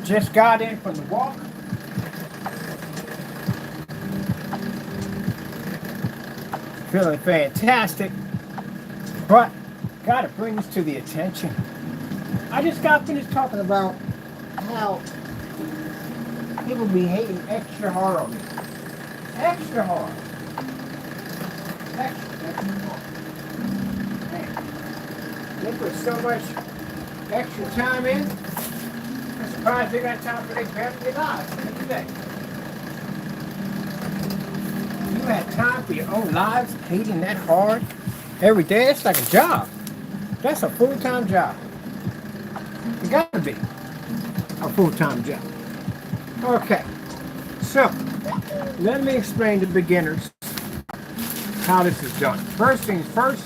Just got in from the walk. Feeling fantastic. But gotta bring this to the attention. I just got finished talking about how people be hating extra hard on me. Extra hard. Extra hard. Man, they put so much extra time in. I'm surprised they got time for their family lives. What do you think? You had time for your own lives, hating that hard every day? It's like a job. That's a full-time job. It gotta be a full-time job. Okay, so let me explain to beginners how this is done. First things first,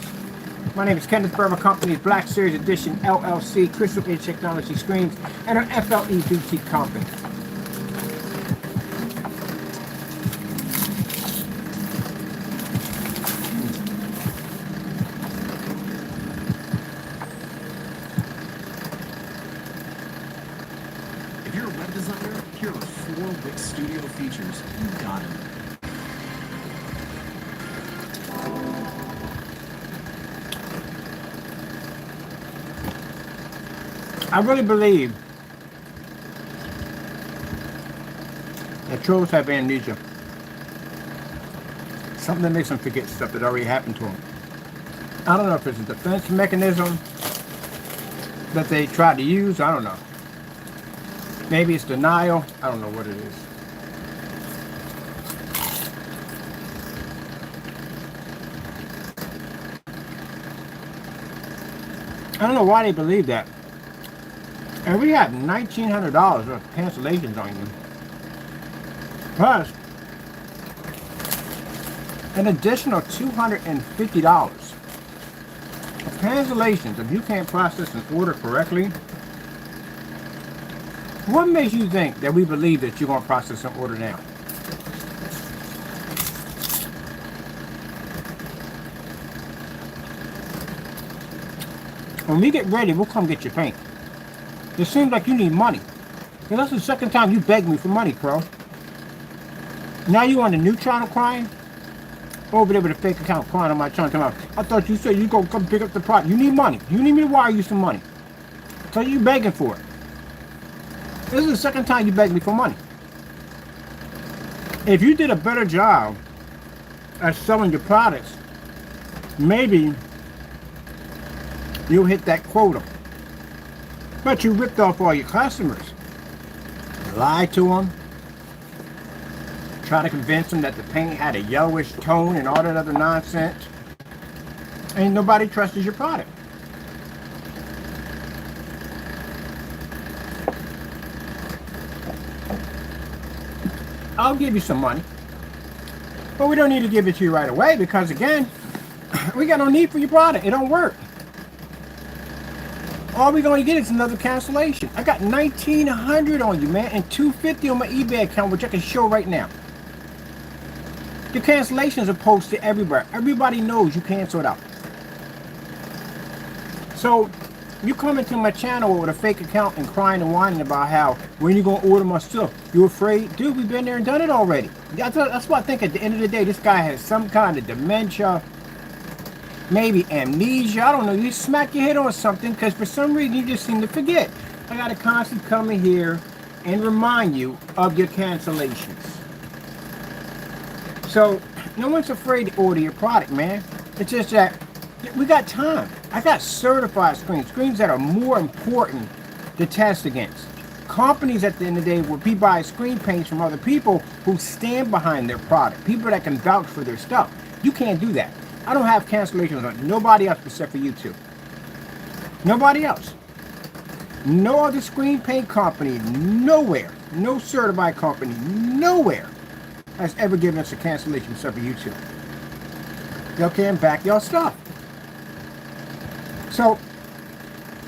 my name is Kenneth Berber Company's Black Series Edition LLC, Crystal Edge Technology Screens, and an FLE boutique company. If you're a web designer, here are 4 Wix Studio features you gotta know. I really believe that trolls have amnesia. Something that makes them forget stuff that already happened to them. I don't know if it's a defense mechanism that they tried to use. I don't know. Maybe it's denial. I don't know what it is. I don't know why they believe that. And we have $1,900 worth of cancellations on you. Plus, an additional $250 of cancellations if you can't process an order correctly. What makes you think that we believe that you're going to process an order now? When we get ready, we'll come get your paint. It seems like you need money. And that's the second time you begged me for money, Crow. Now you on the new channel crying? Over there with a fake account crying on my channel. I thought you said you go come pick up the product. You need money. You need me to wire you some money. So you begging for it. This is the second time you begged me for money. If you did a better job at selling your products, maybe you'll hit that quota. But you ripped off all your customers. Lied to them. Try to convince them that the paint had a yellowish tone and all that other nonsense. Ain't nobody trusted your product. I'll give you some money. But we don't need to give it to you right away because, again, we got no need for your product. It don't work. All we're going to get is another cancellation. I got $1,900 on you, man, and $250 on my eBay account, which I can show right now. The cancellations are posted everywhere. Everybody knows you canceled out. So you come into my channel with a fake account and crying and whining about how when you going to order my stuff, you afraid? Dude, we've been there and done it already. That's what I think at the end of the day, this guy has some kind of dementia. Maybe amnesia, I don't know. You smack your head on something because for some reason you just seem to forget. I got to constantly come in here and remind you of your cancellations. So, no one's afraid to order your product, man. It's just that we got time. I got certified screens that are more important to test against. Companies at the end of the day will be buying screen paints from other people who stand behind their product. People that can vouch for their stuff. You can't do that. I don't have cancellations on nobody else except for you two. Nobody else. No other screen paint company, nowhere, no certified company, nowhere has ever given us a cancellation except for you two. Y'all can't back y'all stuff. So,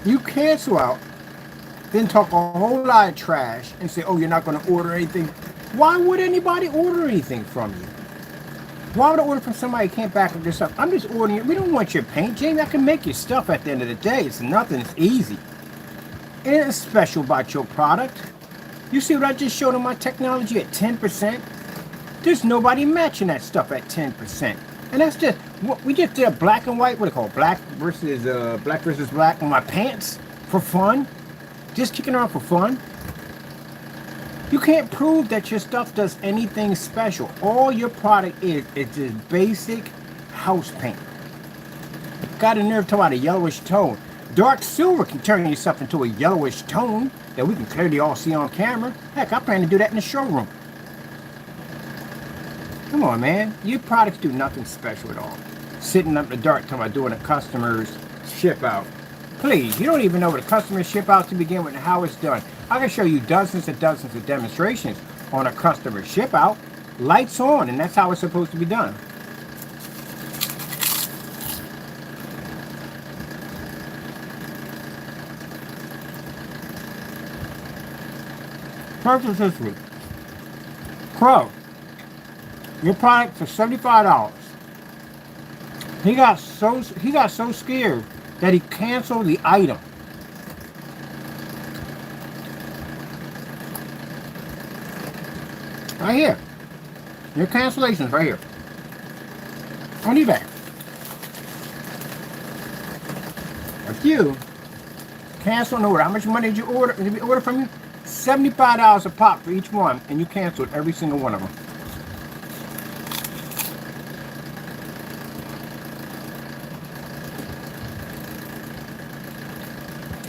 you cancel out, then talk a whole lot of trash and say, oh, you're not going to order anything. Why would anybody order anything from you? Why would I order from somebody who can't back up their stuff? I'm just ordering it. We don't want your paint, Jamie. I can make your stuff at the end of the day. It's nothing. It's easy. It is special about your product. You see what I just showed on my technology at 10%? There's nobody matching that stuff at 10%. And that's just, we just did a black and white, what do you call it? Black versus black on my pants for fun. Just kicking around for fun. You can't prove that your stuff does anything special. All your product is just basic house paint. Got a nerve to talk about a yellowish tone. Dark silver can turn yourself into a yellowish tone that we can clearly all see on camera. Heck, I plan to do that in the showroom. Come on, man. Your products do nothing special at all. Sitting up in the dark talking about doing a customer's ship out. Please, you don't even know what a customer ship out to begin with and how it's done. I can show you dozens and dozens of demonstrations on a customer ship out. Lights on, and that's how it's supposed to be done. Purchase history. Crow. Your product for $75. He got so scared that he canceled the item. Right here. Your cancellations right here. On eBay. If you cancel an order, how much money did you order? Did we order from you? $75 a pop for each one, and you canceled every single one of them.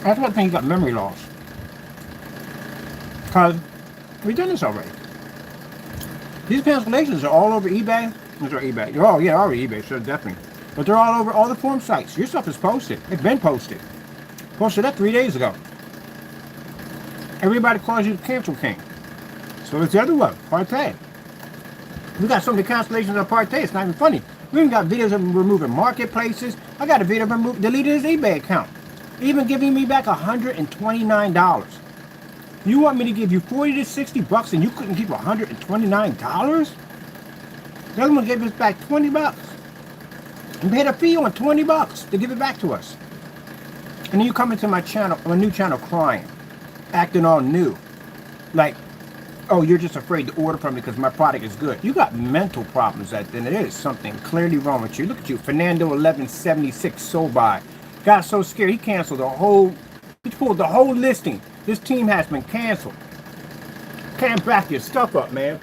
That's what I think you got memory loss. Because we've done this already. These cancellations are all over eBay. Those are eBay. Oh, yeah, already eBay, so definitely. But they're all over all the forum sites. Your stuff is posted. It's been posted. Posted that 3 days ago. Everybody calls you the Cancel King. So it's the other one, Partey. We got so many cancellations on Partey, it's not even funny. We even got videos of him removing marketplaces. I got a video of him deleting his eBay account. Even giving me back $129. You want me to give you 40 to 60 bucks and you couldn't keep $129? The other one gave us back 20 bucks. And paid a fee on 20 bucks to give it back to us. And then you come into my channel, my new channel, crying, acting all new. Like, oh, you're just afraid to order from me because my product is good. You got mental problems then there is something clearly wrong with you. Look at you, Fernando 1176 sold by. Got so scared he canceled he pulled the whole listing. This team has been canceled. Can't back your stuff up, man.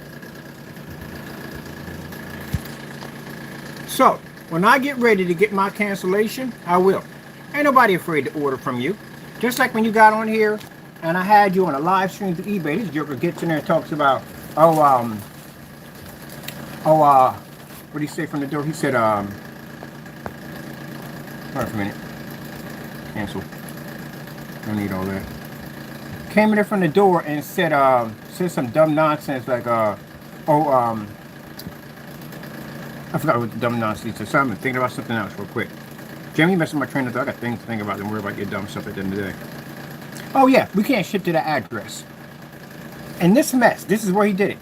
So, when I get ready to get my cancellation, I will. Ain't nobody afraid to order from you. Just like when you got on here and I had you on a live stream to eBay, this joker gets in there and talks about, what did he say from the door? He said, hold on for a minute. Cancel. Don't need all that. Came in there from the door and said some dumb nonsense like I forgot what the dumb nonsense he said. So I'm thinking about something else real quick. Jamie, messing with my train of thought. I got things to think about and worry about your dumb stuff at the end of the day. Oh yeah, we can't ship to the address. And this mess, this is where he did it.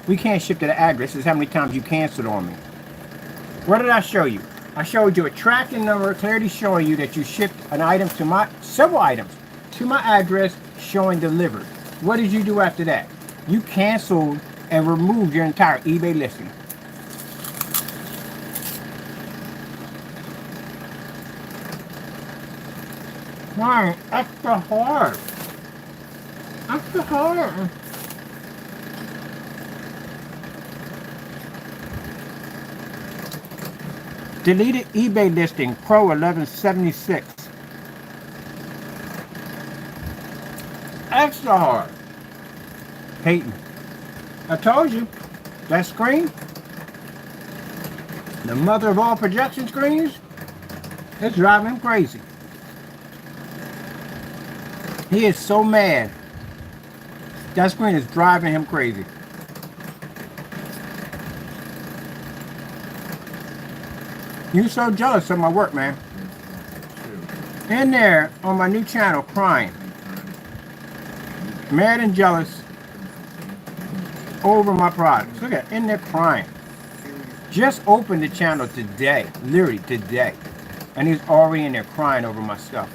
We can't ship to the address. This is how many times you canceled on me. What did I show you? I showed you a tracking number clearly showing you that you shipped an item to several items to my address showing delivered. What did you do after that? You canceled and removed your entire eBay listing. Why? Extra hard. Extra hard. Deleted eBay listing, Pro 1176. Extra hard. Peyton. I told you, that screen, the mother of all projection screens, it's driving him crazy. He is so mad. That screen is driving him crazy. You so jealous of my work, man. In there on my new channel, crying. Mad and jealous over my products. Look at it, in there crying. Just opened the channel today, literally today. And he's already in there crying over my stuff.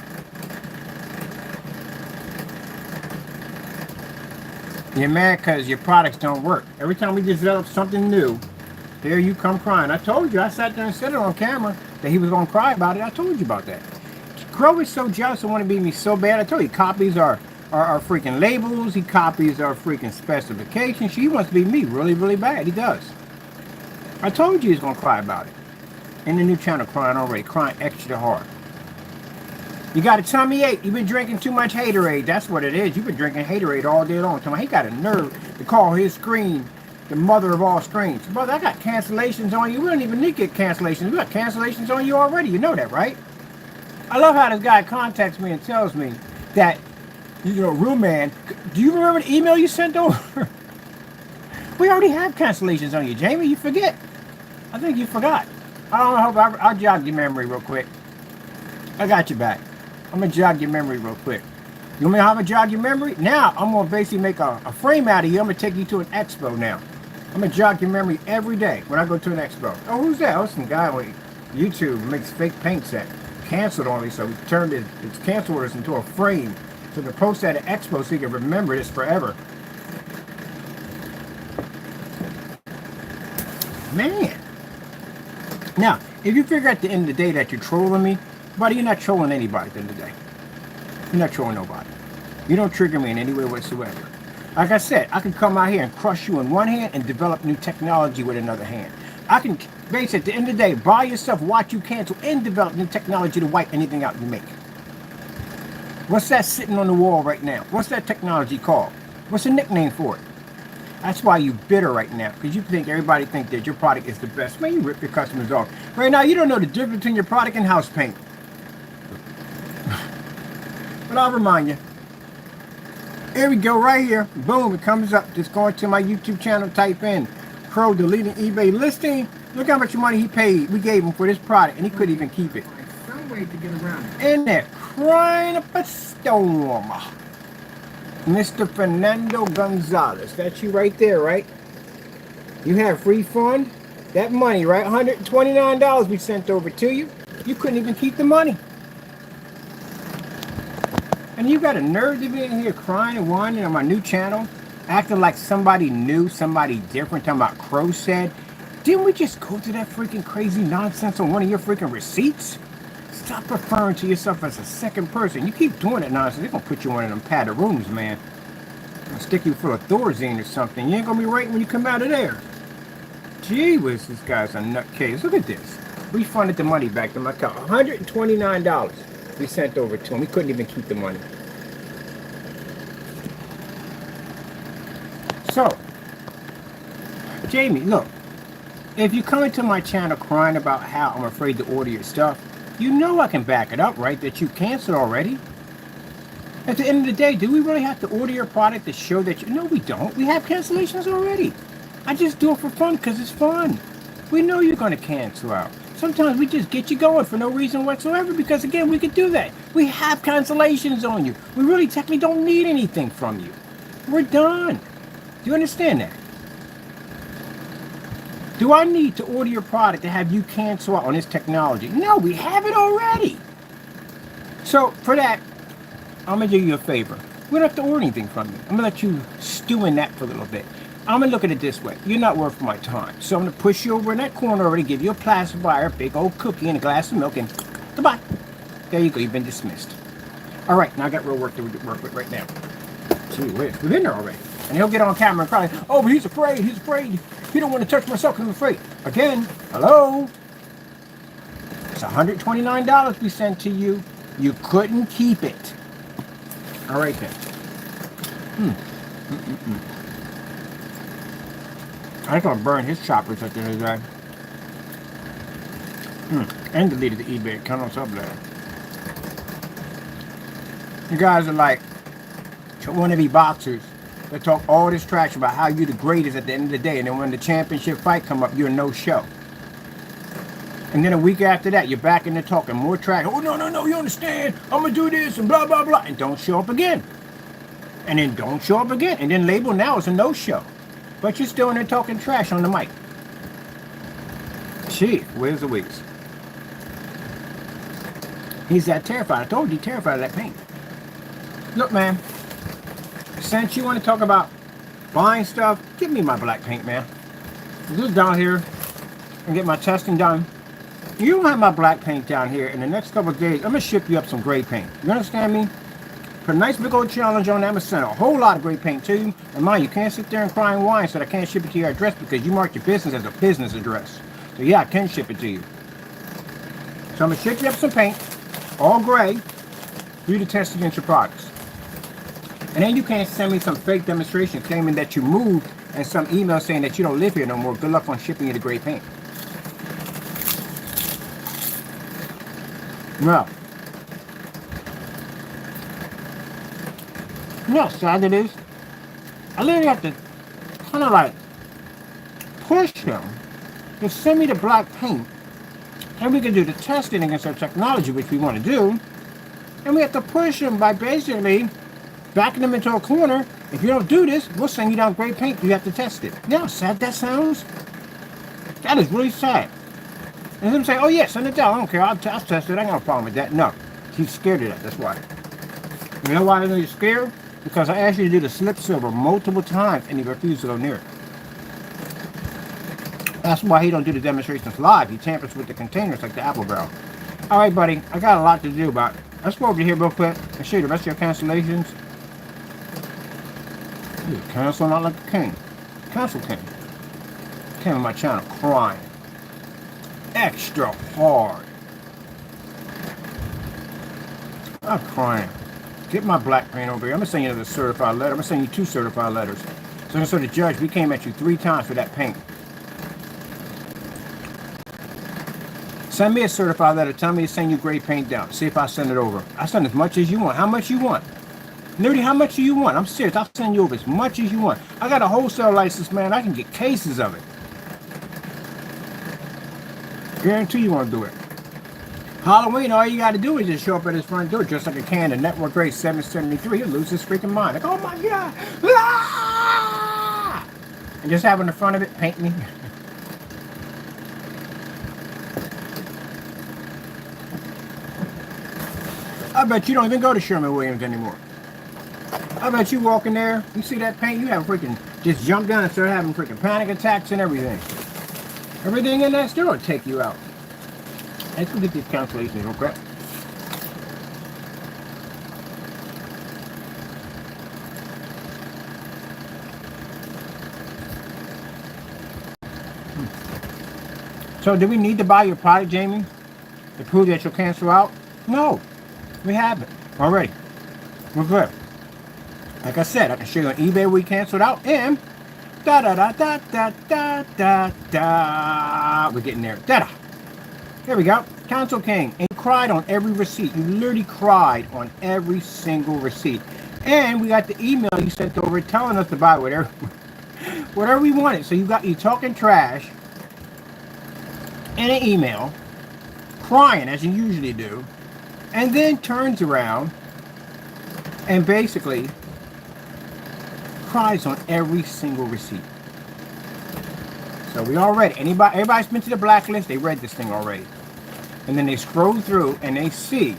You're mad because your products don't work. Every time we develop something new, there you come crying. I told you, I sat there and said it on camera that he was going to cry about it. I told you about that. Crow is so jealous and want to be me so bad. I told you, he copies our freaking labels. He copies our freaking specifications. He wants to be me really, really bad. He does. I told you he's going to cry about it. In the new channel, crying already. Crying extra hard. You got a tummy ache. You've been drinking too much Haterade. That's what it is. You've been drinking Haterade all day long. He got a nerve to call his screen the mother of all screens. Brother, I got cancellations on you. We don't even need to get cancellations. We got cancellations on you already. You know that, right? I love how this guy contacts me and tells me that, Real Man, do you remember the email you sent over? We already have cancellations on you, Jamie. You forget. I think you forgot. I don't know. I'll jog your memory real quick. I got you back. I'm going to jog your memory real quick. You want me to have a jog your memory? Now, I'm going to basically make a frame out of you. I'm going to take you to an expo now. I'm going to jog your memory every day when I go to an expo. Oh, who's that? Oh, some guy on YouTube makes fake paint set. Canceled on me, so we turned his cancel orders into a frame. So to post at an expo so you can remember this forever. Man. Now, if you figure at the end of the day that you're trolling me, buddy, you're not trolling anybody at the end of the day. You're not trolling nobody. You don't trigger me in any way whatsoever. Like I said, I can come out here and crush you in one hand and develop new technology with another hand. I can, basically, at the end of the day, buy yourself, watch you cancel, and develop new technology to wipe anything out you make. What's that sitting on the wall right now? What's that technology called? What's the nickname for it? That's why you bitter right now, because you think everybody thinks that your product is the best. Man, you rip your customers off. Right now, you don't know the difference between your product and house paint. But I'll remind you. Here we go, right here. Boom, it comes up. Just go into my YouTube channel, type in Crow deleting eBay listing. Look how much money he paid. We gave him for this product, and he couldn't even keep it. Some way to get around it. And they're crying up a storm. Mr. Fernando Gonzalez. That's you right there, right? You have refund. That money, right? $129 we sent over to you. You couldn't even keep the money. And you got a nerve to be in here crying and whining on my new channel, acting like somebody new, somebody different, talking about Crow said. Didn't we just go through that freaking crazy nonsense on one of your freaking receipts? Stop referring to yourself as a second person. You keep doing that nonsense, they're going to put you in one of them padded rooms, man. I'll stick you full of Thorazine or something. You ain't going to be right when you come out of there. Gee whiz, this guy's a nutcase. Look at this. We funded the money back to my account. $129 we sent over to him. We couldn't even keep the money. So, Jamie, look. If you come into my channel crying about how I'm afraid to order your stuff, you know I can back it up, right? That you canceled already. At the end of the day, do we really have to order your product to show that you... No, we don't. We have cancellations already. I just do it for fun because it's fun. We know you're going to cancel out. Sometimes we just get you going for no reason whatsoever because, again, we could do that. We have cancellations on you. We really technically don't need anything from you. We're done. Do you understand that? Do I need to order your product to have you cancel out on this technology? No, we have it already. So, for that, I'm going to do you a favor. We don't have to order anything from you. I'm going to let you stew in that for a little bit. I'm going to look at it this way. You're not worth my time. So I'm going to push you over in that corner already, give you a pacifier, a big old cookie, and a glass of milk, and goodbye. There you go. You've been dismissed. All right. Now I got real work to work with right now. Gee whiz. We've been there already. And he'll get on camera and cry, oh, but he's afraid. He's afraid. He don't want to touch myself because he's afraid. Again, hello? It's $129 we sent to you. You couldn't keep it. All right, then. I thought I burned his choppers at the end of the day. And deleted the eBay account on top of that. You guys are like wannabe boxers that talk all this trash about how you the greatest at the end of the day, and then when the championship fight come up, you're no show. And then a week after that, you're back in there talking more trash. Oh, no, you understand? I'm going to do this and blah, blah, blah. And don't show up again. And then don't show up again. And then label now as a no-show. But you're still in there talking trash on the mic. Gee, where's the wigs? He's that terrified. I told you, he's terrified of that paint. Look, man. Since you want to talk about buying stuff, give me my black paint, man. Just down here and get my testing done. You don't have my black paint down here. In the next couple of days, I'm gonna ship you up some gray paint. You understand me? Put a nice big old challenge on that. I'm gonna send a whole lot of gray paint to you. And mind, you can't sit there and cry and whine so that I can't ship it to your address because you marked your business as a business address. So yeah, I can ship it to you. So I'm gonna ship you up some paint, all gray, for you to test against your products. And then you can't send me some fake demonstration claiming that you moved and some email saying that you don't live here no more. Good luck on shipping you the gray paint. No. You know how sad it is? I literally have to kind of like push him to send me the black paint, and we can do the testing against our technology, which we want to do, and we have to push him by basically backing him into a corner. If you don't do this, we'll send you down gray paint. You have to test it. You know how sad that sounds? That is really sad. And him say, oh yeah, send it down. I don't care. I'll test it. I ain't got no problem with that. No. He's scared of that. That's why. You know why he's scared? Because I asked you to do the slip silver multiple times and he refused to go near it. That's why he don't do the demonstrations live. He tampers with the containers like the apple barrel. All right, buddy. I got a lot to do, but let's go over here real quick and show you the rest of your cancellations. You're canceling out like a king. Cancel king. Came on my channel crying. Extra hard. I'm crying. Get my black paint over here. I'm going to send you the certified letter. I'm going to send you 2 certified letters. So the judge, we came at you 3 times for that paint. Send me a certified letter. Tell me to send you gray paint down. See if I send it over. I send as much as you want. How much you want? Literally, how much do you want? I'm serious. I'll send you over as much as you want. I got a wholesale license, man. I can get cases of it. Guarantee you won't do it. Halloween, all you got to do is just show up at his front door just like a can of Network Grade 773. He'll lose his freaking mind. Like, oh my God. Ah! And just have on the front of it, paint me. I bet you don't even go to Sherwin-Williams anymore. I bet you walk in there, you see that paint, you have freaking just jump down and start having freaking panic attacks and everything. Everything in that store will take you out. Let's go get these cancellations real quick. So do we need to buy your product, Jamie, to prove that you'll cancel out? No, we haven't already. We're good. Like I said, I can show you on eBay we canceled out and da da da da da da da da. We're getting there. Da da. There we go. Cancel King. And you cried on every receipt. You literally cried on every single receipt. And we got the email you sent over telling us to buy whatever we wanted. So you talking trash in an email, crying as you usually do, and then turns around and basically cries on every single receipt. So we already, everybody's been to the blacklist, they read this thing already. And then they scroll through and they see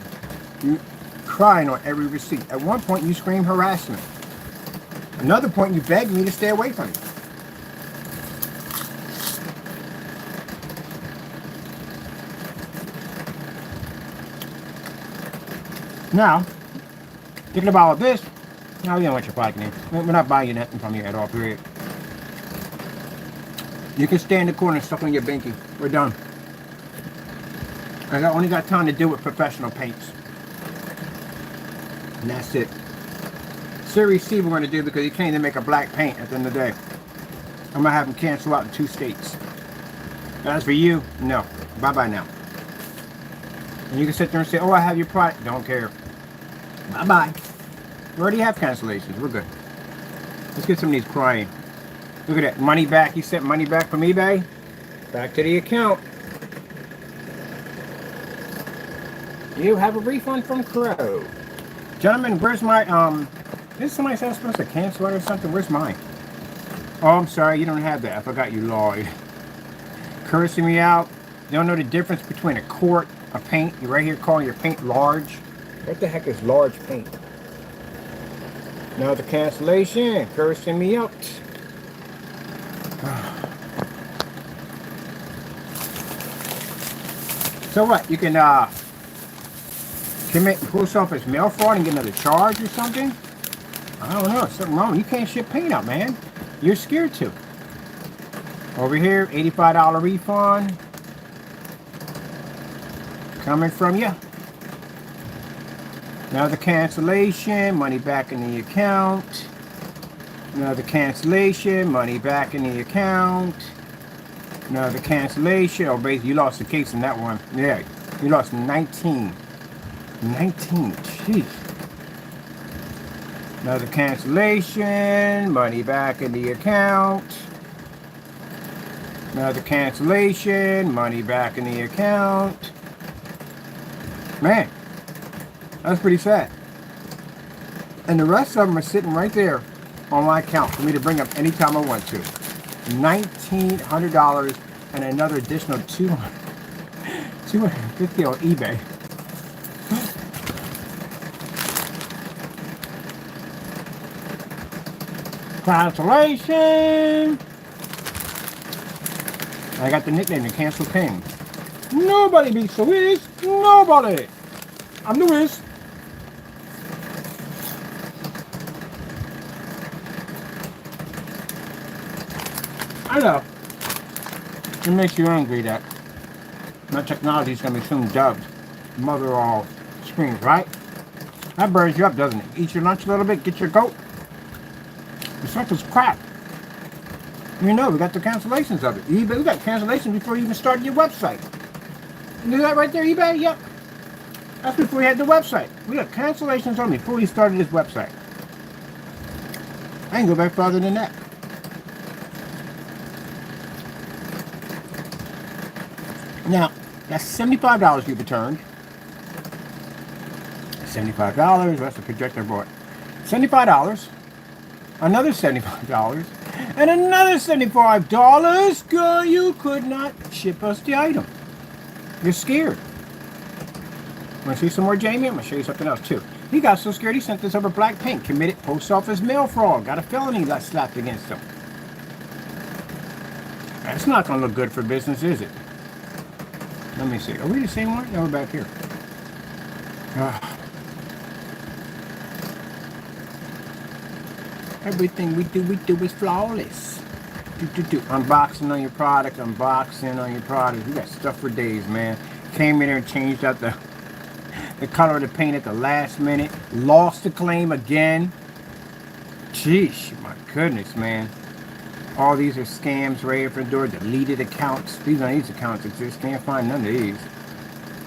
you crying on every receipt. At one point you scream harassment. Another point you beg me to stay away from you. Now, thinking about all this, no, we don't want your product name. We're not buying nothing from you at all, period. You can stay in the corner and stuff on your binky. We're done. I only got time to deal with professional paints. And that's it. Series C we're going to do because he came to make a black paint at the end of the day. I'm going to have him cancel out in 2 states. As for you, no. Bye-bye now. And you can sit there and say, oh, I have your product. Don't care. Bye-bye. We already have cancellations. We're good. Let's get some of these crying. Look at that. Money back. He sent money back from eBay. Back to the account. You have a refund from Crow. Gentlemen, where's my, did somebody say I was supposed to cancel it or something? Where's mine? Oh, I'm sorry. You don't have that. I forgot you lied. Cursing me out. You don't know the difference between a quart of paint. You're right here calling your paint large. What the heck is large paint? Another cancellation, cursing me out. So what? You can commit post office mail fraud and get another charge or something? I don't know. Something wrong. You can't ship paint out, man. You're scared to. Over here, $85 refund. Coming from you. Another cancellation, money back in the account. Another cancellation, money back in the account. Another cancellation. Oh, basically, you lost the case in that one. Yeah, you lost 19. 19, jeez. Another cancellation, money back in the account. Another cancellation, money back in the account. Man, that's pretty sad. And the rest of them are sitting right there on my account for me to bring up anytime I want to. $1,900 and another additional $250 on eBay. Cancellation. I got the nickname, the Cancel King. Nobody beats the Wiz. Nobody. I'm the Wiz. I know. It makes you angry that my technology is going to be soon dubbed mother of all screens, right? That burns you up, doesn't it? Eat your lunch a little bit, get your goat. The stuff is crap. You know, we got the cancellations of it. eBay, we got cancellations before you even started your website. You do that right there, eBay? Yep. That's before we had the website. We got cancellations on before we started this website. I can go back farther than that. Now, that's $75 you've returned. $75, that's the projector I bought. $75, another $75, and another $75. Girl, you could not ship us the item. You're scared. Want to see some more, Jamie? I'm going to show you something else, too. He got so scared he sent this over black paint. Committed post office mail fraud. Got a felony slapped against him. That's not going to look good for business, is it? Let me see. Are we the same one? No, we're back here. Everything we do is flawless. Unboxing on your product, unboxing on your product. We got stuff for days, man. Came in there and changed out the color of the paint at the last minute. Lost the claim again. Jeez, my goodness, man. All these are scams right for the door. Deleted accounts. These accounts exist. Can't find none of these.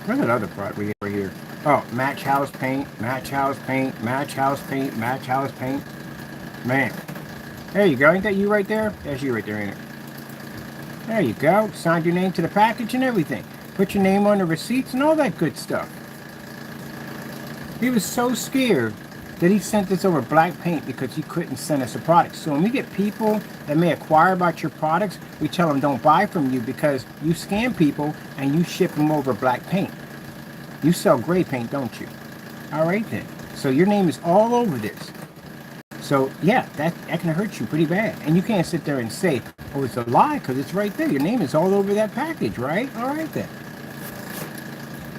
Where's that other product we have right here? Oh, Match House Paint, Match House Paint, Match House Paint, Match House Paint. Man. There you go. Ain't that you right there? That's you right there, ain't it? There you go. Signed your name to the package and everything. Put your name on the receipts and all that good stuff. He was so scared that he sent this over black paint because he couldn't send us a product. So when we get people that may acquire about your products, we tell them don't buy from you because you scam people and you ship them over black paint. You sell gray paint, don't you? All right then. So your name is all over this. So yeah, that can hurt you pretty bad. And you can't sit there and say, oh, it's a lie because it's right there. Your name is all over that package, right? All right then.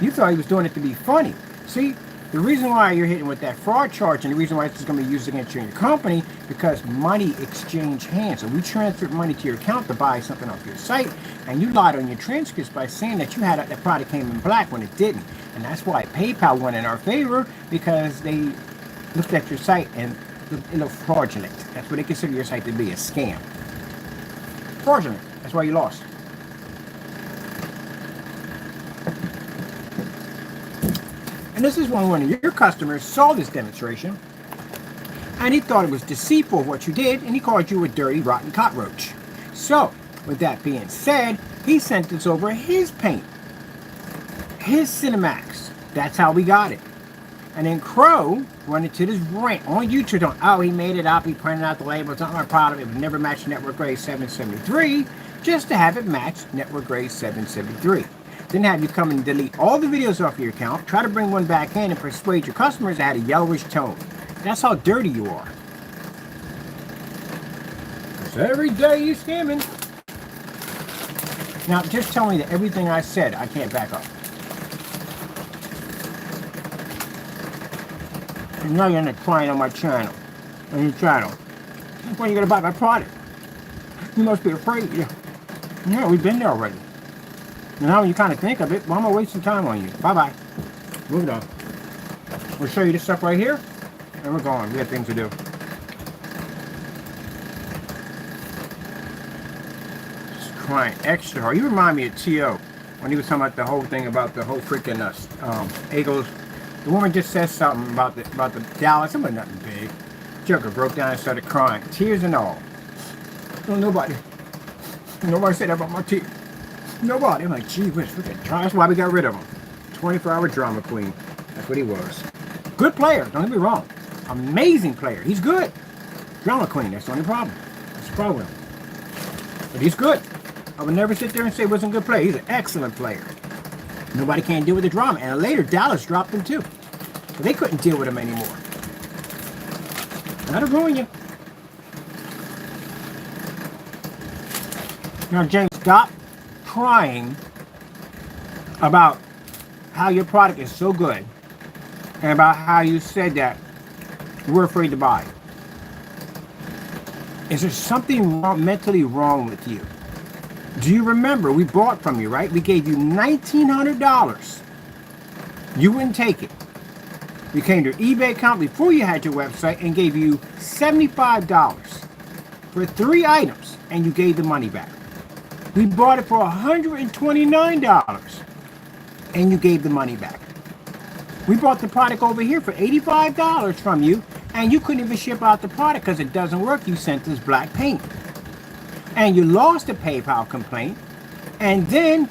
You thought he was doing it to be funny. See? The reason why you're hitting with that fraud charge and the reason why it's going to be used against you and your company, because money exchange hands. So we transferred money to your account to buy something off your site, and you lied on your transcripts by saying that you had that product came in black when it didn't. And that's why PayPal went in our favor, because they looked at your site and it looked fraudulent. That's what they consider your site to be, a scam. Fraudulent. That's why you lost. And this is when one of your customers saw this demonstration and he thought it was deceitful of what you did, and he called you a dirty, rotten cockroach. So, with that being said, he sent us over his paint, his Cinemax. That's how we got it. And then Crow went into this rant on YouTube on, oh, he made it up, he printed out the label, it's not my product, it would never match Network Grade 773, just to have it match Network Grade 773. Then have you come and delete all the videos off your account, try to bring one back in and persuade your customers that had a yellowish tone. That's how dirty you are. Every day you scamming. Now, just tell me that everything I said, I can't back up. And now you're in there crying on my channel. On your channel. When are you going to buy my product? You must be afraid. Yeah, we've been there already. And now when you kind of think of it, well, I'm going to waste some time on you. Bye-bye. Moving on. We'll show you this stuff right here. And we're going. We got things to do. Just crying extra hard. You remind me of T.O. when he was talking about the whole thing about the whole freaking Eagles. The woman just said something about the Dallas. Something nothing big. Joker broke down and started crying. Tears and all. Oh, nobody said that about my teeth. Nobody. I'm like, gee whiz, freaking. That's why we got rid of him. 24-hour drama queen. That's what he was. Good player. Don't get me wrong. Amazing player. He's good. Drama queen. That's the only problem. That's the problem. But he's good. I would never sit there and say he wasn't a good player. He's an excellent player. Nobody can deal with the drama. And later, Dallas dropped him too. But they couldn't deal with him anymore. That'll ruin you. Now, James, stop crying about how your product is so good and about how you said that we're afraid to buy. Is there something mentally wrong with you? Do you remember we bought from you, right? We gave you $1,900. You wouldn't take it. We came to your eBay account before you had your website and gave you $75 for 3 items, and you gave the money back. We bought it for $129, and you gave the money back. We bought the product over here for $85 from you, and you couldn't even ship out the product because it doesn't work. You sent us black paint. And you lost a PayPal complaint, and then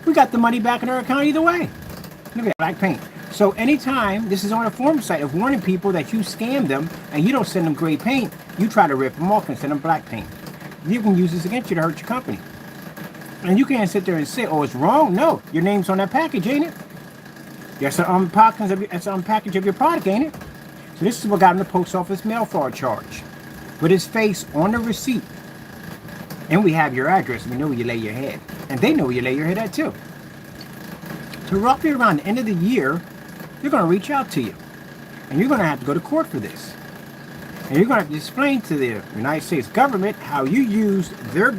we got the money back in our account either way. Look at that, black paint. So anytime, this is on a forum site of warning people that you scam them and you don't send them gray paint, you try to rip them off and send them black paint. You can use this against you to hurt your company. And you can't sit there and say, oh, it's wrong. No, your name's on that package, ain't it? That's an unpackage of your product, ain't it? So this is what got him the post office mail fraud charge. With his face on the receipt. And we have your address. We know where you lay your head. And they know where you lay your head at, too. So roughly around the end of the year, they're going to reach out to you. And you're going to have to go to court for this. And you're going to have to explain to the United States government how you used their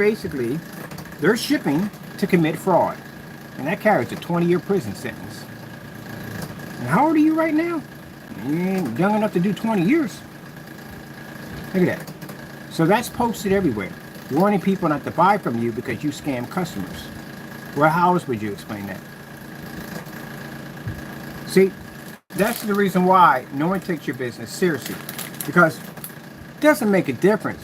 shipping to commit fraud. And that carries a 20-year prison sentence. And how old are you right now? You ain't young enough to do 20 years. Look at that. So that's posted everywhere. Warning people not to buy from you because you scam customers. Well, how else would you explain that? See, that's the reason why no one takes your business seriously. Because it doesn't make a difference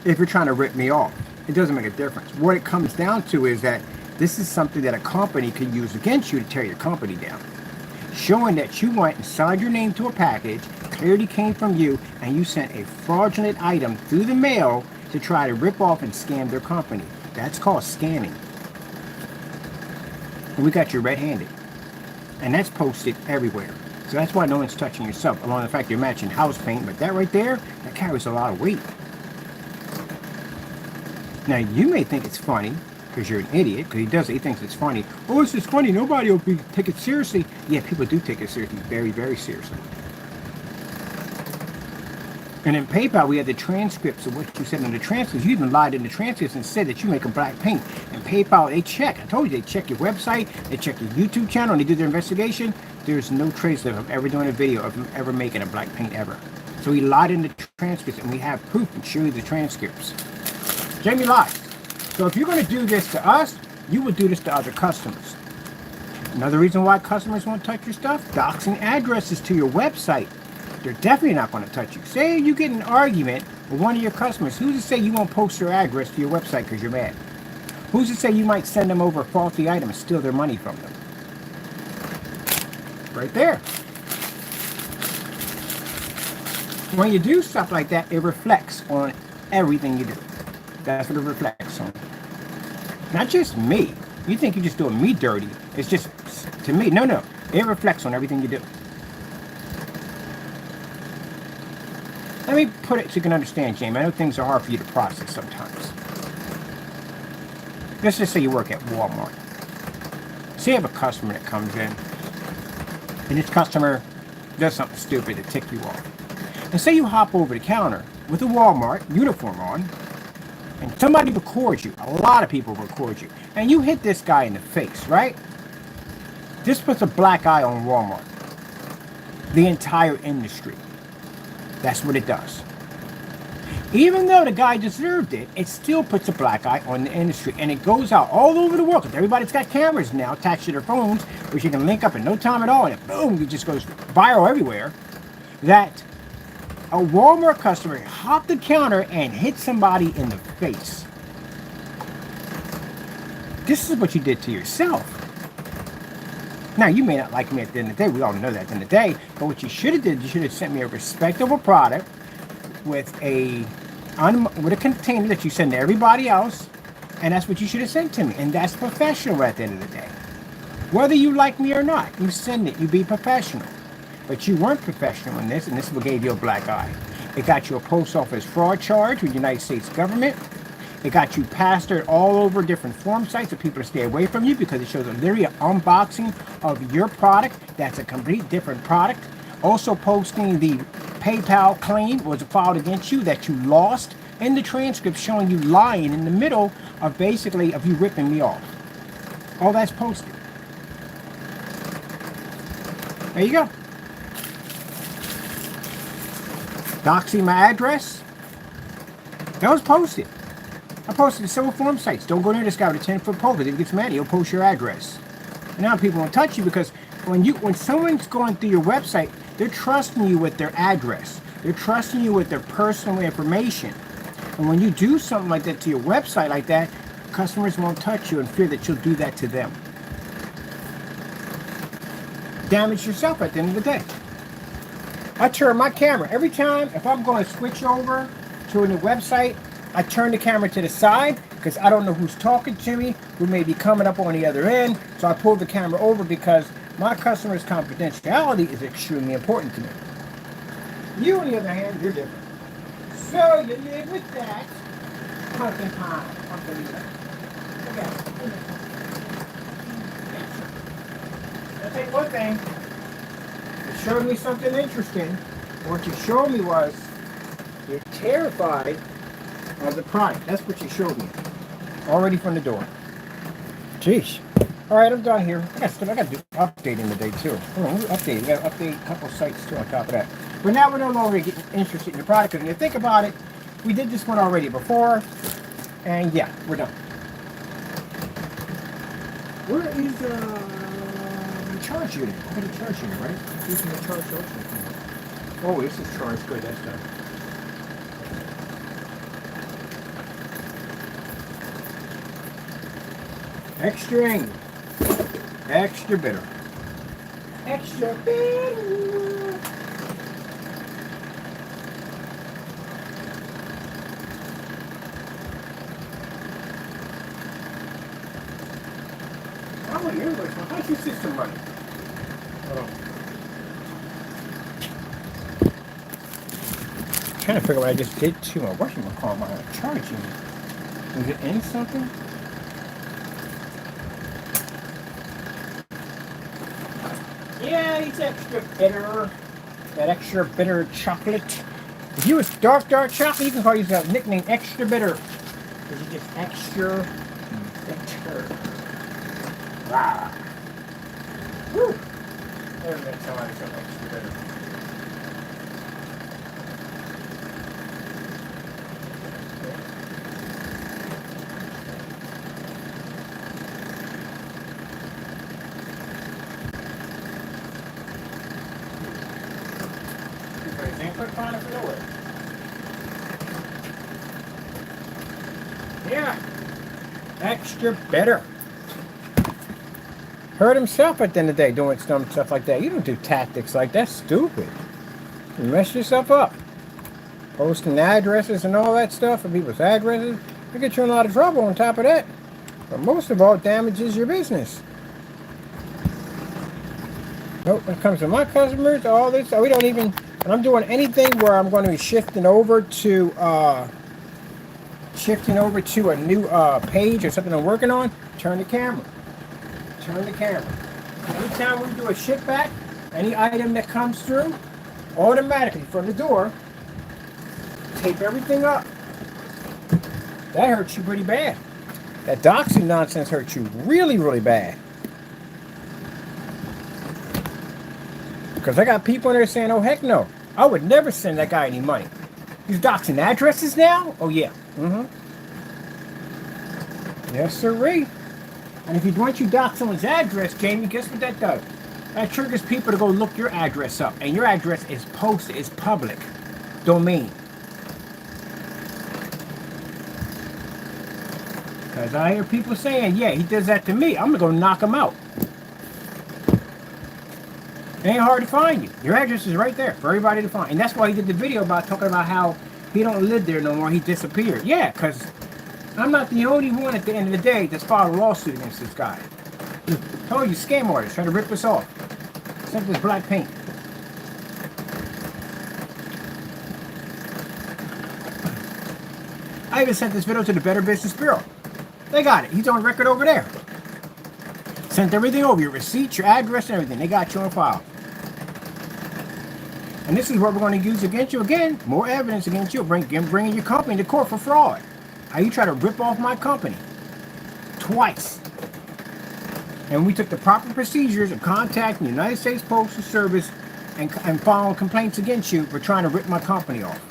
if you're trying to rip me off. It doesn't make a difference. What it comes down to is that this is something that a company could use against you to tear your company down. Showing that you went and signed your name to a package, clearly came from you, and you sent a fraudulent item through the mail to try to rip off and scam their company. That's called scamming. And we got you red-handed. And that's posted everywhere. So that's why no one's touching your stuff, along the fact you're matching house paint, but that right there, that carries a lot of weight. Now, you may think it's funny, because you're an idiot, because he thinks it's funny. Oh, it's just funny, nobody will take it seriously. Yeah, people do take it seriously, very, very seriously. And in PayPal, we had the transcripts of what you said in the transcripts. You even lied in the transcripts and said that you make a black paint. And PayPal, they check. I told you, they check your website, they check your YouTube channel, and they do their investigation. There's no trace of him ever doing a video of him ever making a black paint ever. So he lied in the transcripts, and we have proof and show you the transcripts. Jamie lied. So if you're going to do this to us, you would do this to other customers. Another reason why customers won't touch your stuff, doxing addresses to your website. They're definitely not going to touch you. Say you get in an argument with one of your customers. Who's to say you won't post their address to your website because you're mad? Who's to say you might send them over a faulty item and steal their money from them? Right there. When you do stuff like that, it reflects on everything you do. That's what it reflects on. Not just me. You think you're just doing me dirty. It's just to me. No. It reflects on everything you do. Let me put it so you can understand, Jamie. I know things are hard for you to process sometimes. Let's just say you work at Walmart. Say you have a customer that comes in, and this customer does something stupid to tick you off. And say you hop over the counter with a Walmart uniform on, and somebody records you. A lot of people record you. And you hit this guy in the face, right? This puts a black eye on Walmart. The entire industry. That's what it does. Even though the guy deserved it, it still puts a black eye on the industry. And it goes out all over the world, because everybody's got cameras now attached to their phones, which you can link up in no time at all, and it, boom, it just goes viral everywhere, that a Walmart customer hopped the counter and hit somebody in the face. This is what you did to yourself. Now, you may not like me at the end of the day. We all know that at the end of the day. But what you should have did, you should have sent me a respectable product with a container that you send to everybody else. And that's what you should have sent to me. And that's professional at the end of the day. Whether you like me or not, you send it. You be professional. But you weren't professional in this, and this is what gave you a black eye. It got you a post office fraud charge with the United States government. It got you plastered all over different forum sites so people to stay away from you, because it shows a literally an unboxing of your product that's a complete different product. Also posting the PayPal claim was filed against you that you lost in the transcript, showing you lying in the middle of basically of you ripping me off. All that's posted. There you go. Doxing my address. That was posted. I posted to several forum sites. Don't go near this guy with a 10-foot pole, because if he gets mad, he'll post your address. And now people won't touch you, because when someone's going through your website, they're trusting you with their address. They're trusting you with their personal information. And when you do something like that to your website like that, customers won't touch you in fear that you'll do that to them. Damage yourself at the end of the day. I turn my camera every time. If I'm going to switch over to a new website, I turn the camera to the side, because I don't know who's talking to me, who may be coming up on the other end. So I pull the camera over, because my customer's confidentiality is extremely important to me. You, on the other hand, you're different. So you live with that. Pumpkin pie. Okay. I'll tell you one thing. It showed me something interesting. What you showed me was you're terrified of the product. That's what you showed me. Already from the door. Jeez. Alright, I'm done here. I got to do updating today too. Hold on, we got to update a couple sites too on top of that. But now we're no longer getting interested in the product, because when you think about it, we did this one already before. And yeah, we're done. Where is the charge unit? Look at the charge unit, right? Using the charge unit. Oh, this is charged. Good, that's done. Extra angry. Extra bitter. Extra bitter. How about your English? How's your system running? Oh. I'm trying to figure out what I just did to my whatchamacallit, my charging. Was it in something? Yeah, he's extra bitter. That extra bitter chocolate. If you was dark chocolate, you can call yourself nickname extra bitter. Because you're just extra bitter. Wow. Woo! Never been somebody so extra bitter. Yeah, extra bitter. Hurt himself at the end of the day doing stuff like that. You don't do tactics like that. Stupid. You mess yourself up. Posting addresses and all that stuff for people's addresses. It get you in a lot of trouble on top of that. But most of all, it damages your business. Nope, when it comes to my customers, all this, we don't even, When I'm doing anything where I'm going to be shifting over to a new page or something I'm working on, turn the camera. Turn the camera. Anytime we do a ship back, any item that comes through, automatically from the door, tape everything up. That hurts you pretty bad. That doxing nonsense hurts you really, really bad. Because I got people in there saying, oh, heck no. I would never send that guy any money. He's doxing addresses now? Oh, yeah. Yes, sirree. And if you want you dox someone's address, Jamie, guess what that does? That triggers people to go look your address up. And your address is posted, it's public domain. Because I hear people saying, yeah, he does that to me. I'm going to go knock him out. It ain't hard to find you. Your address is right there for everybody to find. And that's why he did the video about talking about how he don't live there no more. He disappeared. Yeah, because I'm not the only one at the end of the day that's filed a lawsuit against this guy. I told you, scam artists trying to rip us off. Sent this black paint. I even sent this video to the Better Business Bureau. They got it. He's on record over there. Sent everything over, your receipts, your address, and everything. They got you on file. And this is what we're going to use against you again. More evidence against you. Bringing your company to court for fraud. How you try to rip off my company. Twice. And we took the proper procedures of contacting the United States Postal Service and filing complaints against you for trying to rip my company off.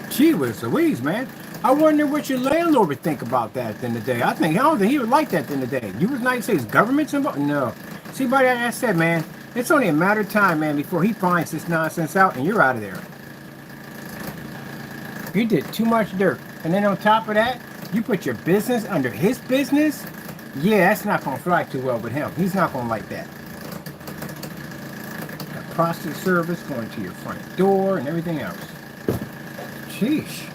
Gee whiz Louise, man. I wonder what your landlord would think about that at the end of the day. I don't think he would like that at the end of the day. You was United States government's involved? No. See, buddy, like I said, man, it's only a matter of time, man, before he finds this nonsense out and you're out of there. You did too much dirt. And then on top of that, you put your business under his business? Yeah, that's not going to fly too well with him. He's not going to like that. Got postal service going to your front door and everything else. Sheesh.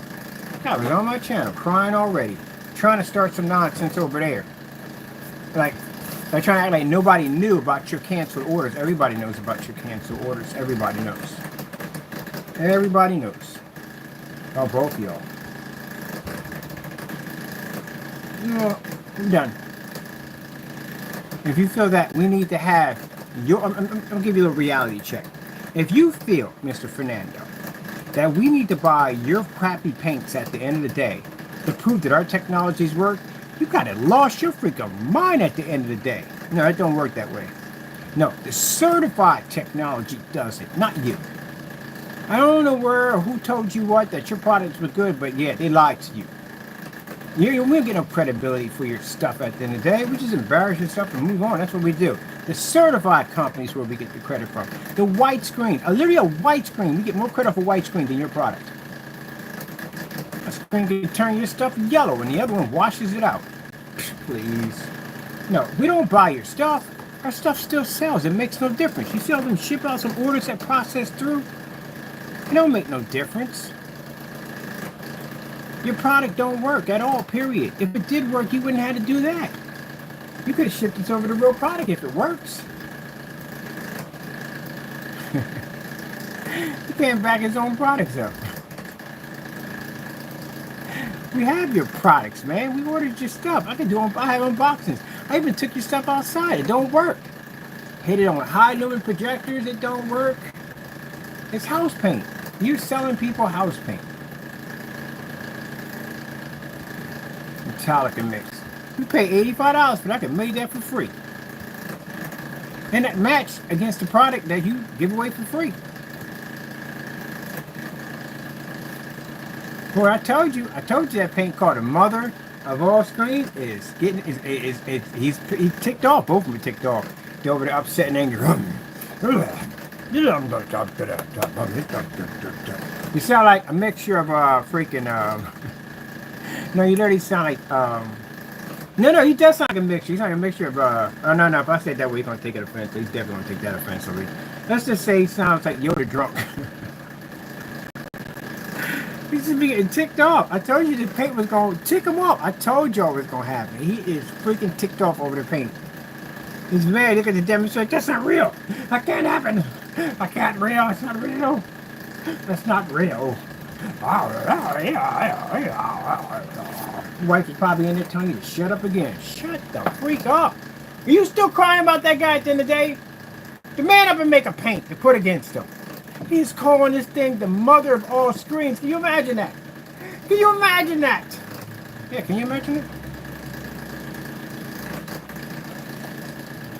I was on my channel crying already. Trying to start some nonsense over there. Like trying to act like nobody knew about your canceled orders. Everybody knows about your canceled orders. Everybody knows. Everybody knows. Oh, both of y'all. No, I'm done. If you feel that we need to have your... I'll give you a reality check. If you feel, Mr. Fernando, that we need to buy your crappy paints at the end of the day to prove that our technologies work, you gotta lost your freaking mind at the end of the day. No, it don't work that way. No, the certified technology does it, not you. I don't know where or who told you what, that your products were good, but yeah, they lied to you. We don't get no credibility for your stuff at the end of the day. We just embarrass yourself and move on. That's what we do. The certified companies where we get the credit from. The white screen, literally a white screen. We get more credit for white screen than your product. A screen can turn your stuff yellow and the other one washes it out. Please. No, we don't buy your stuff. Our stuff still sells. It makes no difference. You sell them, ship out some orders that process through. It don't make no difference. Your product don't work at all, period. If it did work, you wouldn't have to do that. You could have shipped this over to real product if it works. He can't back his own products up. We have your products, man. We ordered your stuff. I have unboxings. I even took your stuff outside. It don't work. Hit it on high lumen projectors. It don't work. It's house paint. You're selling people house paint. Metallica mix. You pay $85 for that. I could make that for free. And that match against the product that you give away for free. Boy, I told you that paint called the mother of all screens is getting he's ticked off. Both of them are ticked off. They're over there upset and angry. You sound like a mixture of freaking no, you literally sound like no, he does sound like a mixture. He's like a mixture of no, if I said that way, he's gonna take it offensively. He's definitely gonna take that offensively. Let's just say he sounds like Yoda drunk. He's just getting ticked off. I told you the paint was gonna tick him off. I told y'all it was gonna happen. He is freaking ticked off over the paint. He's mad. Look at the demonstration. That's not real. That can't happen. I can't real. It's not real. That's not real. Wife is probably in there telling you to shut up again. Shut the freak up. Are you still crying about that guy at the end of the day? The man up and make a paint to put against him. He's calling this thing the mother of all screens. Can you imagine that? Can you imagine that? Yeah, can you imagine it?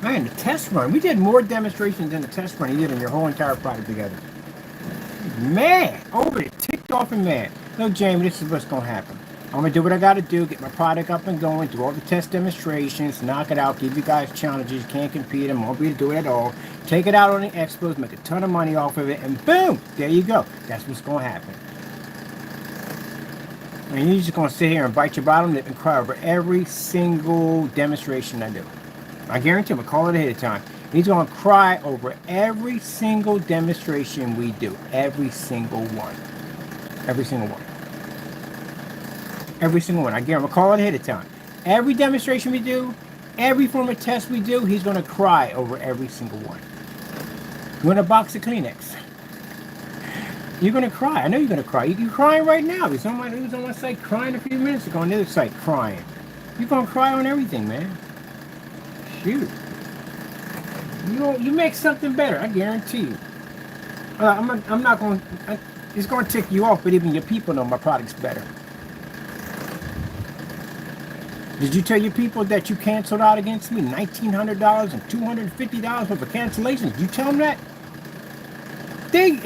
Man, the test run. We did more demonstrations in the test run you did in your whole entire product together. Man, over it, ticked off and mad. No, Jamie, this is what's going to happen. I'm going to do what I got to do, get my product up and going, do all the test demonstrations, knock it out, give you guys challenges, you can't compete, I won't be able to do it at all. Take it out on the expos, make a ton of money off of it, and boom, there you go. That's what's going to happen. And you're just going to sit here and bite your bottom lip and cry over every single demonstration I do. I guarantee I'm going to call it ahead of time. He's going to cry over every single demonstration we do. Every single one. Every single one. Every single one. I guarantee I'm going to call it ahead of time. Every demonstration we do, every form of test we do, he's going to cry over every single one. You want a box of Kleenex? You're going to cry. I know you're going to cry. You're crying right now. He was on my site crying a few minutes ago on the other site crying. You're going to cry on everything, man. Shoot. You make something better, I guarantee you. I'm not going to... It's going to tick you off, but even your people know my product's better. Did you tell your people that you canceled out against me $1,900 and $250 worth of cancellations? Did you tell them that?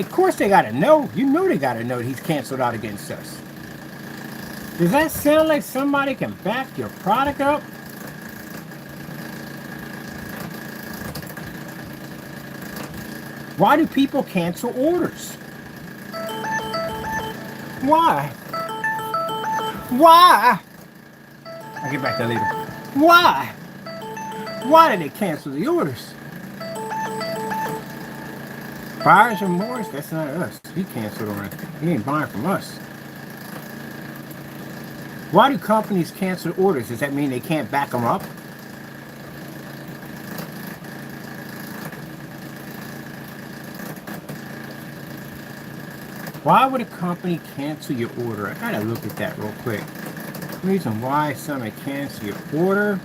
Of course they got to know. You know they got to know that he's canceled out against us. Does that sound like somebody can back your product up? Why do people cancel orders? Why? Why? I'll get back to that later. Why? Why did they cancel the orders? Buyer's remorse? That's not us. He canceled on it. He ain't buying from us. Why do companies cancel orders? Does that mean they can't back them up? Why would a company cancel your order? I gotta look at that real quick. Reason why somebody cancel your order.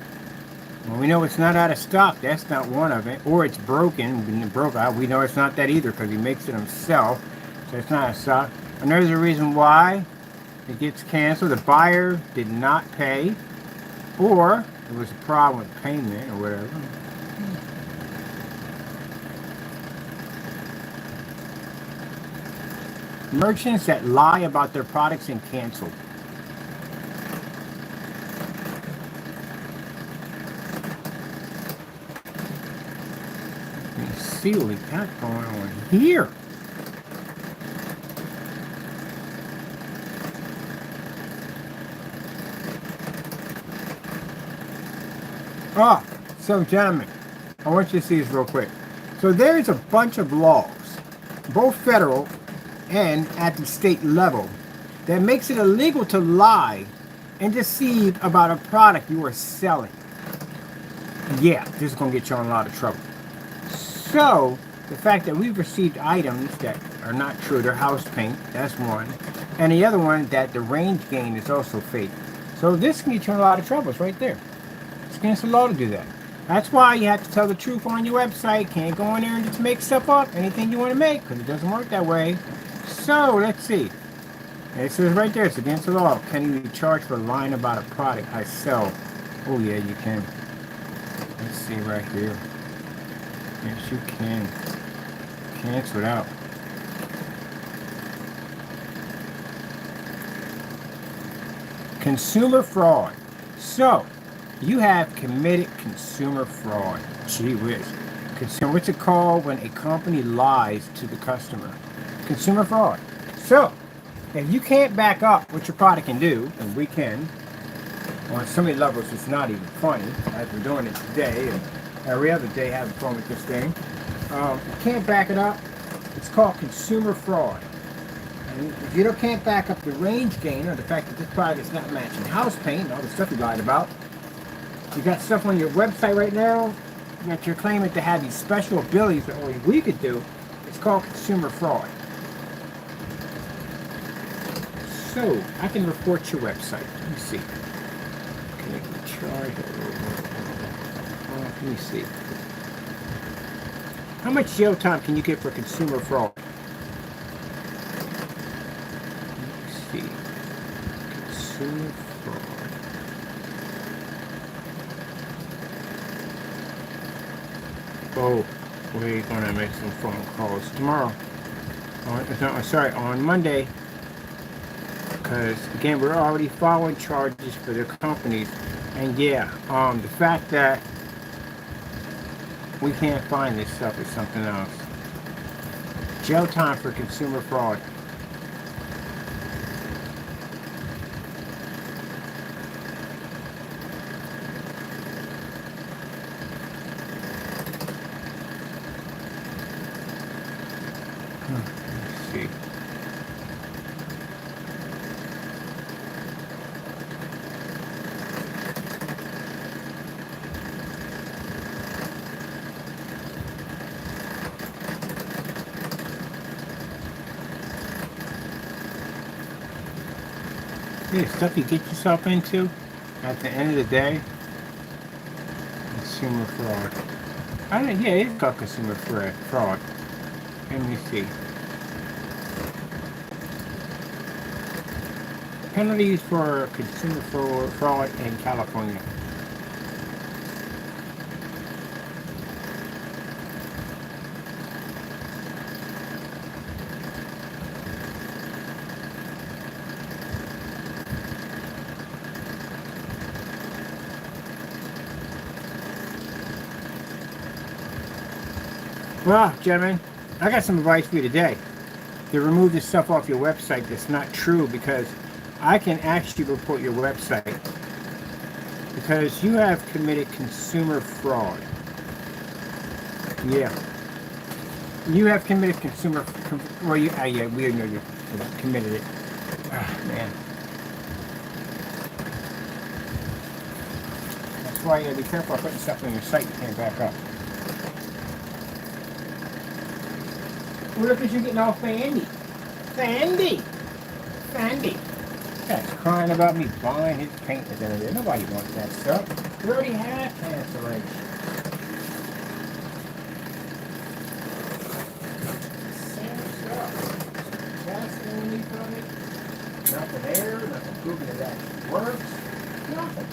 Well, we know it's not out of stock. That's not one of it. Or it's broken. We know it's not that either because he makes it himself. So it's not out of stock. And there's a reason why it gets canceled. The buyer did not pay. Or there was a problem with payment or whatever. Merchants that lie about their products and cancel. Let's see what we got going on here. So gentlemen, I want you to see this real quick. So there's a bunch of laws, both federal and at the state level, that makes it illegal to lie and deceive about a product you are selling. Yeah, this is going to get you in a lot of trouble. So, the fact that we've received items that are not true, they're house paint, that's one. And the other one, that the range gain is also fake. So this can get you in a lot of trouble. It's right there. It's against the law to do that. That's why you have to tell the truth on your website. Can't go in there and just make stuff up, anything you want to make, because it doesn't work that way. So, let's see. It says right there, it's against the law. Can you be charged for lying about a product I sell? Oh yeah, you can. Let's see right here. Yes, you can. Cancel it out. Consumer fraud. So, you have committed consumer fraud. Gee whiz. What's it called when a company lies to the customer? Consumer fraud. So, if you can't back up what your product can do, and we can, on so many levels it's not even funny, as we're doing it today, and every other day having fun with this thing. You can't back it up. It's called consumer fraud. And if you can't back up the range gain, or the fact that this product is not matching house paint, and all the stuff you lied about, you got stuff on your website right now that you're claiming to have these special abilities that only we could do. It's called consumer fraud. So, I can report your website. Let me see. Can I charge? Let me see. How much jail time can you get for consumer fraud? Let me see. Consumer fraud. Oh, we're gonna make some phone calls tomorrow. On Monday. Because again, we're already following charges for the companies, and yeah, the fact that we can't find this stuff is something else. Jail time for consumer fraud. Let's see. Yeah, stuff you get yourself into at the end of the day. Consumer fraud. I don't. Yeah, it's called consumer fraud. Let me see. Penalties for consumer fraud in California. Well, gentlemen, I got some advice for you today. To remove this stuff off your website that's not true, because I can actually report your website because you have committed consumer fraud. Yeah. You have committed consumer. Well, yeah, we know you committed it. Ah, man. That's why you gotta be careful putting stuff on your site you can't back up. What if you're getting all fandy? Fandy. Guy's crying about me buying his paint at the end of the day. Nobody wants that stuff. We already have cancellation. Same stuff. Testing when you from it. Nothing there, nothing proving that actually works. Nothing.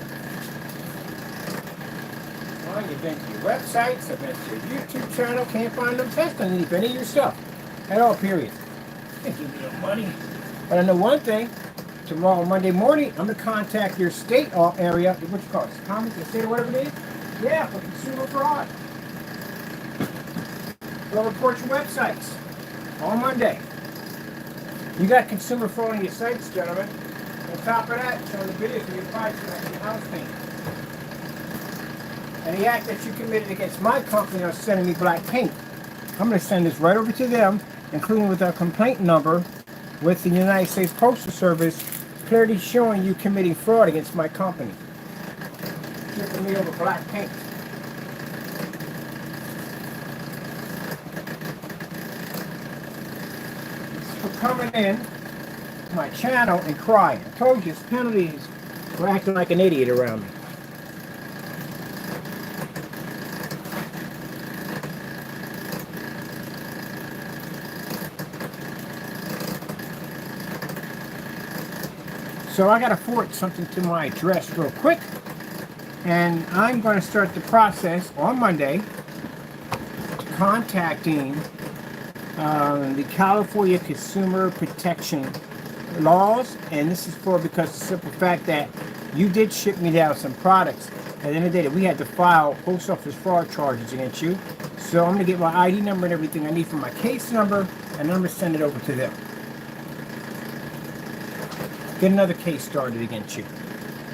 Well, you've been to your websites, I've been to your YouTube channel, can't find them testing any of your stuff. At all, period. Can't give me no money. But I know one thing. Tomorrow, Monday morning, I'm going to contact your state area, what you call it, Commerce, the state or whatever it is? Yeah, for consumer fraud. They'll report your websites on Monday. You got consumer fraud on your sites, gentlemen. On top of that, showing the videos of your price and your house paint. And the act that you committed against my company on sending me black paint, I'm going to send this right over to them, including with a complaint number with the United States Postal Service, clearly showing you committing fraud against my company. Shipping me over black paint. For coming in to my channel and crying. I told you, it's penalties for acting like an idiot around me. So I got to forward something to my address real quick, and I'm going to start the process on Monday contacting the California Consumer Protection Laws, and this is because of the simple fact that you did ship me down some products at the end of the day that we had to file post office fraud charges against you. So I'm going to get my ID number and everything I need from my case number, and I'm going to send it over to them. Get another case started against you,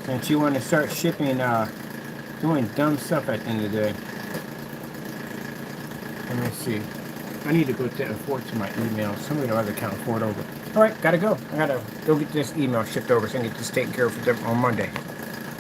since you want to start shipping, doing dumb stuff at the end of the day. Let me see. I need to go forward to my email. Some of the other account forward over. All right, gotta go. I gotta go get this email shipped over so I can get this taken care of for them on Monday.